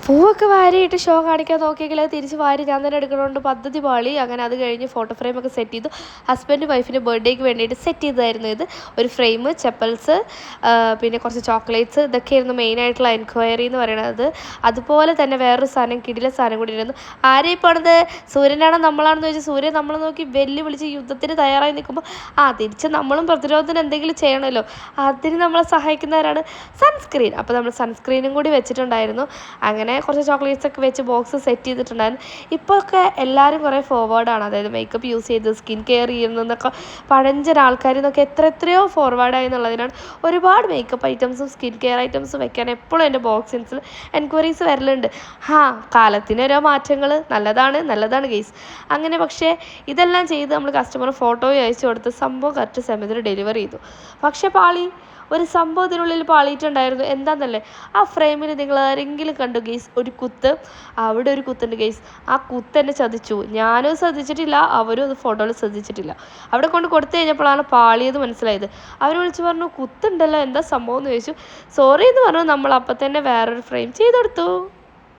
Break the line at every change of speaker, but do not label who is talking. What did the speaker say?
പൂവൊക്കെ വാരിയിട്ട് ഷോ കാണിക്കാൻ നോക്കിയെങ്കിൽ അത് തിരിച്ച് വാരി ഞാൻ തന്നെ എടുക്കണോണ്ട് പദ്ധതി പാളി. അങ്ങനെ അത് കഴിഞ്ഞ് ഫോട്ടോ ഫ്രെയിമൊക്കെ സെറ്റ് ചെയ്തു. ഹസ്ബൻഡ് വൈഫിൻ്റെ ബർത്ത്ഡേക്ക് വേണ്ടിയിട്ട് സെറ്റ് ചെയ്തതായിരുന്നു ഇത്. ഒരു ഫ്രെയിം, ചെപ്പൽസ്, പിന്നെ കുറച്ച് ചോക്ലേറ്റ്സ്, ഇതൊക്കെയായിരുന്നു മെയിനായിട്ടുള്ള എൻക്വയറി എന്ന് പറയുന്നത്. അതുപോലെ തന്നെ വേറൊരു സാധനം, കിടില സാധനം കൂടി ഇരുന്നു. ആരെയും ഇപ്പോൾ ആണത് സൂര്യനാണോ നമ്മളാണെന്ന് ചോദിച്ചാൽ സൂര്യൻ നമ്മളെ നോക്കി വെല്ലുവിളിച്ച് യുദ്ധത്തിന് തയ്യാറായി നിൽക്കുമ്പോൾ തിരിച്ച് നമ്മളും പ്രതിരോധത്തിന് എന്തെങ്കിലും ചെയ്യണമല്ലോ. അതിന് നമ്മളെ സഹായിക്കുന്നവരാണ് സൺസ്ക്രീൻ. അപ്പോൾ നമ്മൾ സൺസ്ക്രീനും കൂടി വെച്ചിട്ടുണ്ടായിരുന്നു. അങ്ങനെ കുറച്ച് ചോക്ലേറ്റ്സൊക്കെ വെച്ച് ബോക്സ് സെറ്റ് ചെയ്തിട്ടുണ്ടായിരുന്നു. ഇപ്പോഴൊക്കെ എല്ലാവരും കുറേ ഫോർവേഡാണ്. അതായത് മേക്കപ്പ് യൂസ് ചെയ്ത് സ്കിൻ കെയർ ചെയ്യുന്നതൊക്കെ പഴഞ്ചൻ ആൾക്കാർ എന്നൊക്കെ എത്രയോ ഫോർവേഡായി എന്നുള്ളതിനാണ് ഒരുപാട് മേക്കപ്പ് ഐറ്റംസും സ്കിൻ കെയർ ഐറ്റംസും വെക്കാൻ എപ്പോഴും എൻ്റെ ബോക്സിൻസിൽ എൻക്വയറീസ് വരലുണ്ട്. കാലത്തിന് ഓരോ മാറ്റങ്ങൾ നല്ലതാണ് ഗെയ്സ്. അങ്ങനെ പക്ഷേ ഇതെല്ലാം ചെയ്ത് നമ്മൾ കസ്റ്റമർ ഫോട്ടോ അയച്ചു കൊടുത്ത് സംഭവം കറക്റ്റ് സമയത്തിന് ഡെലിവറി ചെയ്തു. പക്ഷേ ഒരു സംഭവത്തിനുള്ളിൽ പാളിയിട്ടുണ്ടായിരുന്നു. എന്താണെന്നല്ലേ, ആ ഫ്രെയിമിൽ നിങ്ങൾ ആരെങ്കിലും കണ്ടു ഗെയ്സ് ഒരു കുത്ത്? അവിടെ ഒരു കുത്തുണ്ട് ഗെയ്സ്. ആ കുത്ത് എന്നെ ചതിച്ചു. ഞാനും ശ്രദ്ധിച്ചിട്ടില്ല, അവരും അത് ഫോട്ടോയിൽ ശ്രദ്ധിച്ചിട്ടില്ല. അവിടെ കൊടുത്തു കഴിഞ്ഞപ്പോഴാണ് പാളിയത് മനസ്സിലായത്. അവർ വിളിച്ച് പറഞ്ഞു കുത്തുണ്ടല്ലോ, എന്താ സംഭവം എന്ന് ചോദിച്ചു. സോറി എന്ന് പറഞ്ഞു. നമ്മൾ അപ്പം തന്നെ വേറൊരു ഫ്രെയിം ചെയ്തെടുത്തു.